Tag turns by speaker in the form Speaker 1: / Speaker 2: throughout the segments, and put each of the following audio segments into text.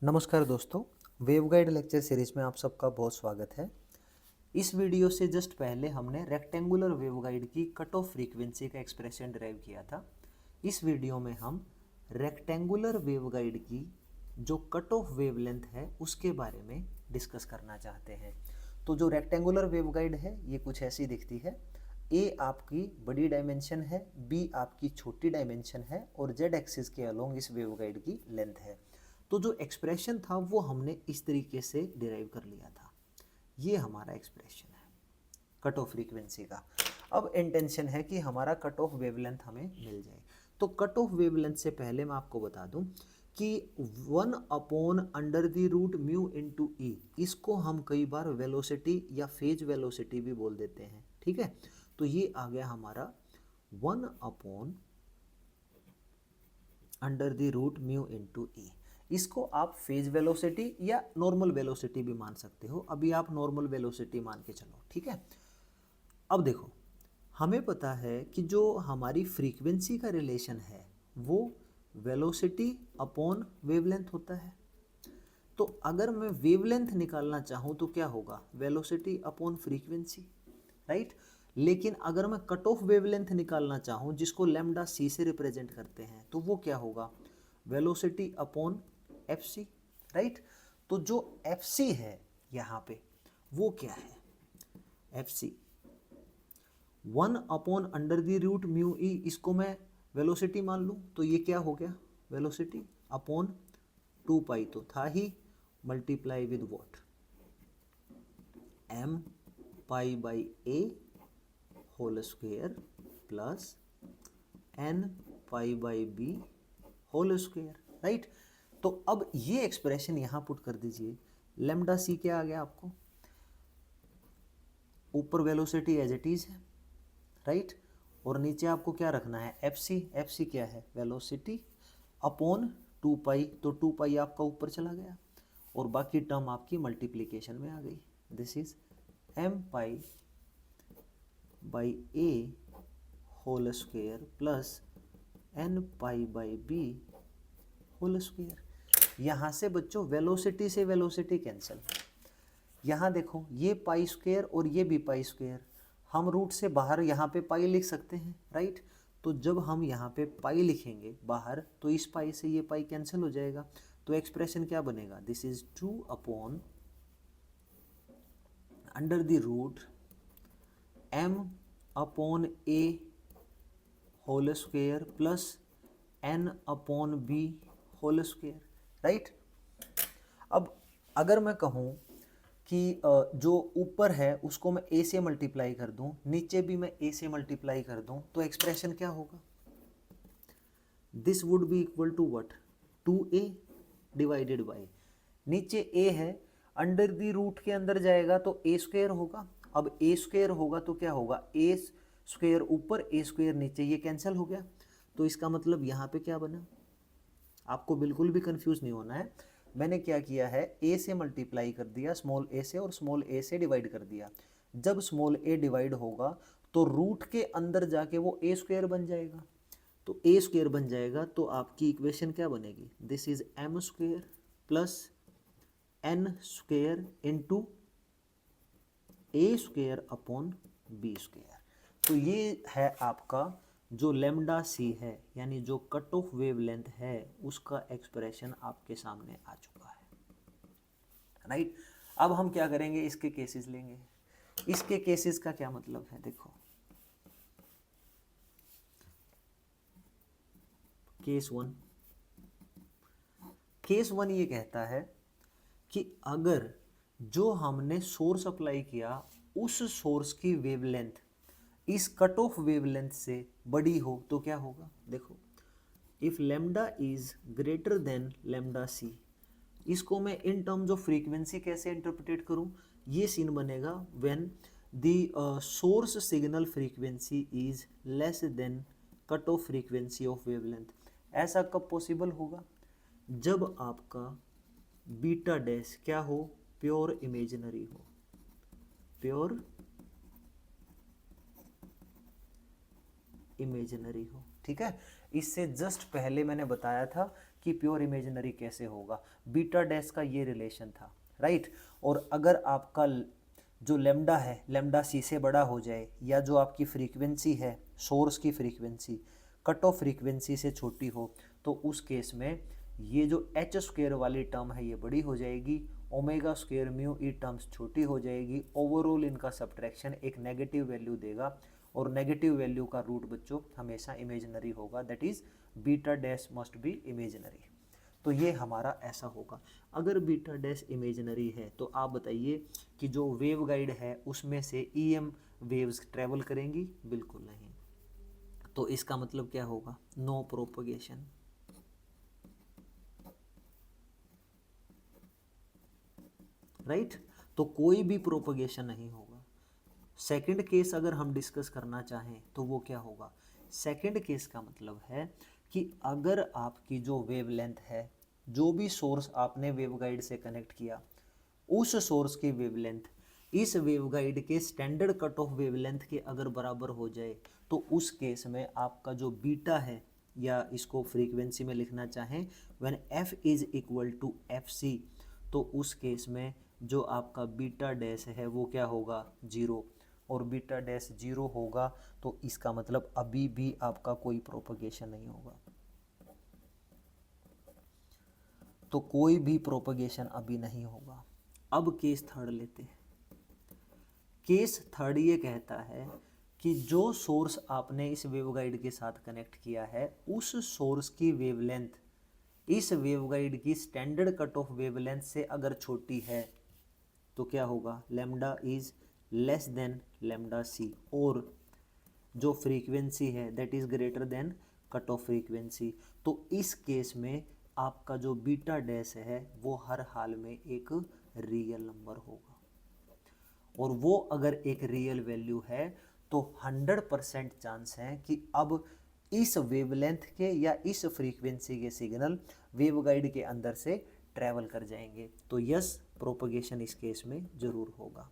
Speaker 1: नमस्कार दोस्तों, waveguide lecture series में आप सबका बहुत स्वागत है। इस वीडियो से जस्ट पहले हमने रेक्टेंगुलर वेवगाइड की कट ऑफ फ्रीक्वेंसी का एक्सप्रेशन डिराइव किया था। इस वीडियो में हम रेक्टेंगुलर वेवगाइड की जो कट ऑफ वेवलेंथ है उसके बारे में डिस्कस करना चाहते हैं। तो जो रेक्टेंगुलर वेवगाइड है ये कुछ ऐसी दिखती है। ए आपकी बड़ी डायमेंशन है, बी आपकी छोटी डायमेंशन है और जेड एक्सिस के अलोंग इस वेवगाइड की लेंथ है। तो जो एक्सप्रेशन था वो हमने इस तरीके से डिराइव कर लिया था। ये हमारा एक्सप्रेशन है कट ऑफ फ्रीक्वेंसी का। अब इंटेंशन है कि हमारा कट ऑफ वेवलेंथ हमें मिल जाए। तो कट ऑफ वेवलेंथ से पहले मैं आपको बता दूं कि 1/√μ इंटू ई, इसको हम कई बार वेलोसिटी या फेज वेलोसिटी भी बोल देते हैं। ठीक है, तो ये आ गया हमारा 1/√μ इंटू ई। इसको आप फेज वेलोसिटी या नॉर्मल वेलोसिटी भी मान सकते हो। अभी आप नॉर्मल वेलोसिटी मान के चलो, ठीक है। अब देखो, हमें पता है कि जो हमारी फ्रीक्वेंसी का रिलेशन है वो वेलोसिटी अपॉन वेवलेंथ होता है। तो अगर मैं वेवलेंथ निकालना चाहूँ तो क्या होगा, वेलोसिटी अपॉन फ्रीक्वेंसी, राइट। लेकिन अगर मैं कट ऑफ वेवलेंथ निकालना चाहूँ जिसको लैम्डा सी से रिप्रेजेंट करते हैं तो वो क्या होगा, velocity upon f c, right. तो जो एफ सी है यहाँ पे वो क्या है, एफ सी 1/√μ ई, इसको मैं वेलोसिटी मान लूँ तो ये क्या हो गया, वेलोसिटी अपॉन 2 पाई तो था ही, multiply with what, m pi by a whole square plus n pi by b whole square, right. तो अब ये एक्सप्रेशन यहां पुट कर दीजिए। लैम्डा सी क्या आ गया आपको, ऊपर वेलोसिटी एज इट इज है, राइट, और नीचे आपको क्या रखना है, एफ सी। एफ सी क्या है, वेलोसिटी अपॉन 2 पाई, तो 2 पाई आपका ऊपर चला गया और बाकी टर्म आपकी मल्टीप्लीकेशन में आ गई। This is m pi by a whole square plus n pi by b whole square. यहाँ से बच्चों वेलोसिटी से वेलोसिटी कैंसिल। यहाँ देखो ये पाई स्क्वेयर और ये भी पाई स्क्वेयर, हम रूट से बाहर यहाँ पे पाई लिख सकते हैं, राइट। तो जब हम यहाँ पे पाई लिखेंगे बाहर तो इस पाई से ये पाई कैंसिल हो जाएगा। तो एक्सप्रेशन क्या बनेगा, this is 2/√m/a whole square plus n/b whole square, right. अब अगर मैं कहूँ कि जो ऊपर है उसको मैं a से मल्टीप्लाई कर दूं, नीचे भी मैं a से मल्टीप्लाई कर दूं, तो एक्सप्रेशन क्या होगा, this would be equal to what, 2a divided by, नीचे a है, अंडर द रूट के अंदर जाएगा तो a स्क्वेयर होगा। अब a स्क्वेयर होगा तो क्या होगा, a स्क्वेयर ऊपर a स्क्वेयर नीचे, ये कैंसिल हो गया। तो इसका मतलब यहाँ पे क्या बना, आपको बिल्कुल भी कंफ्यूज नहीं होना है। मैंने क्या किया है, a से मल्टीप्लाई कर दिया स्मॉल a से और स्मॉल a से डिवाइड कर दिया। जब स्मॉल a डिवाइड होगा तो रूट के अंदर जाके वो a स्क्वेयर बन जाएगा। तो a स्क्वेयर बन जाएगा तो आपकी इक्वेशन क्या बनेगी, this is m square plus n square into a square upon b square. तो ये है आपका जो लैम्डा सी है, यानी जो कट ऑफ वेवलेंथ है उसका एक्सप्रेशन आपके सामने आ चुका है, राइट। अब हम क्या करेंगे, इसके केसेस लेंगे। इसके केसेस का क्या मतलब है, देखो केस वन ये कहता है कि अगर जो हमने सोर्स अप्लाई किया उस सोर्स की वेवलेंथ इस कट ऑफ वेवलेंथ से बड़ी हो तो क्या होगा, देखो if lambda is greater than lambda C, इसको मैं इन टर्म्स ऑफ फ्रीक्वेंसी कैसे इंटरप्रेट करूं, ये सीन बनेगा when the source signal frequency is less than cut off frequency of wavelength. ऐसा कब पॉसिबल होगा, जब आपका बीटा डैश क्या हो, प्योर इमेजिनरी हो, प्योर इमेजिनरी हो, ठीक है। इससे जस्ट पहले मैंने बताया था कि प्योर इमेजिनरी कैसे होगा, बीटा डैश का ये रिलेशन था, राइट। और अगर आपका जो लेमडा है लेमडा सी से बड़ा हो जाए, या जो आपकी फ्रीक्वेंसी है सोर्स की फ्रीक्वेंसी कट ऑफ फ्रीक्वेंसी से छोटी हो, तो उस केस में ये जो एच स्क्वेयर वाली टर्म है ये बड़ी हो जाएगी, omega square mu E terms छोटी हो जाएगी, ओवरऑल इनका सब्ट्रैक्शन एक नेगेटिव वैल्यू देगा, और नेगेटिव वैल्यू का रूट बच्चों हमेशा इमेजिनरी होगा, that is beta dash must be imaginary. तो ये हमारा ऐसा होगा। अगर बीटा डैश इमेजिनरी है तो आप बताइए कि जो वेव गाइड है उसमें से ईएम वेव्स ट्रेवल करेंगी, बिल्कुल नहीं। तो इसका मतलब क्या होगा, नो प्रोपगेशन, राइट। तो कोई भी प्रोपगेशन नहीं होगा। सेकंड केस अगर हम डिस्कस करना चाहें तो वो क्या होगा, सेकंड केस का मतलब है कि अगर आपकी जो वेवलेंथ है, जो भी सोर्स आपने वेवगाइड से कनेक्ट किया, उस सोर्स की वेवलेंथ इस वेवगाइड के स्टैंडर्ड कट ऑफ वेवलेंथ के अगर बराबर हो जाए, तो उस केस में आपका जो बीटा है, या इसको फ्रीक्वेंसी में लिखना चाहें when f is equal to f c, तो उस केस में जो आपका बीटा डैश है वो क्या होगा, जीरो। और बीटा डैश जीरो होगा तो इसका मतलब अभी भी आपका कोई प्रोपगेशन नहीं होगा। तो कोई भी प्रोपगेशन अभी नहीं होगा। अब केस थर्ड लेते हैं। केस थर्ड ये कहता है कि जो सोर्स आपने इस वेवगाइड के साथ कनेक्ट किया है, उस सोर्स की वेवलेंथ इस वेवगाइड की स्टैंडर्ड कट ऑफ वेवलेंथ से अगर छोटी है तो क्या होगा, lambda is less than lambda C, और जो फ्रीक्वेंसी है that is greater than cut off frequency. तो इस केस में आपका जो बीटा डैश है वो हर हाल में एक रियल नंबर होगा, और वो अगर एक रियल वैल्यू है तो 100% चांस है कि अब इस वेवलेंथ के या इस फ्रीक्वेंसी के सिग्नल वेवगाइड के अंदर से ट्रैवल कर जाएंगे। तो यस, प्रोपगेशन इस केस में जरूर होगा,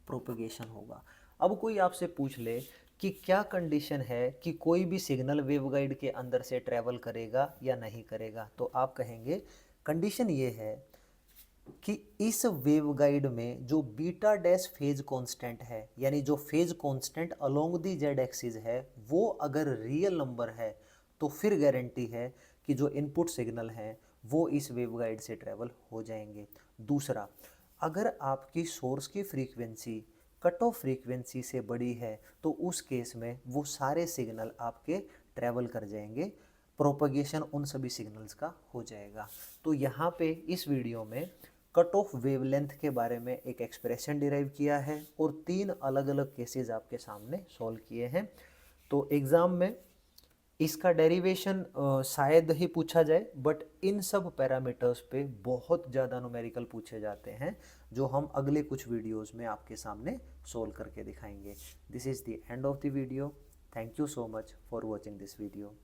Speaker 1: प्रोपगेशन होगा। अब कोई आपसे पूछ ले कि क्या कंडीशन है कि कोई भी सिग्नल वेवगाइड के अंदर से ट्रैवल करेगा या नहीं करेगा, तो आप कहेंगे कंडीशन ये है कि इस वेवगाइड में जो बीटा डैश फेज कांस्टेंट है, यानी जो phase constant along the Z axis है, वो अगर रियल नंबर है तो फिर गारंटी है कि जो इनपुट सिग्नल हैं वो इस वेवगाइड से ट्रैवल हो जाएंगे। दूसरा, अगर आपकी सोर्स की फ्रीक्वेंसी कट ऑफ फ्रीक्वेंसी से बड़ी है तो उस केस में वो सारे सिग्नल आपके ट्रैवल कर जाएंगे, प्रोपगेशन उन सभी सिग्नल्स का हो जाएगा। तो यहाँ पे इस वीडियो में कट ऑफ वेवलेंथ के बारे में एक एक्सप्रेशन डिराइव किया है और 3 अलग अलग केसेस आपके सामने सॉल्व किए हैं। तो एग्ज़ाम में इसका डेरिवेशन शायद ही पूछा जाए, बट इन सब पैरामीटर्स पे बहुत ज़्यादा न्यूमेरिकल पूछे जाते हैं, जो हम अगले कुछ वीडियोस में आपके सामने सोल्व करके दिखाएंगे। This is the end of the video. Thank you so much for watching this video.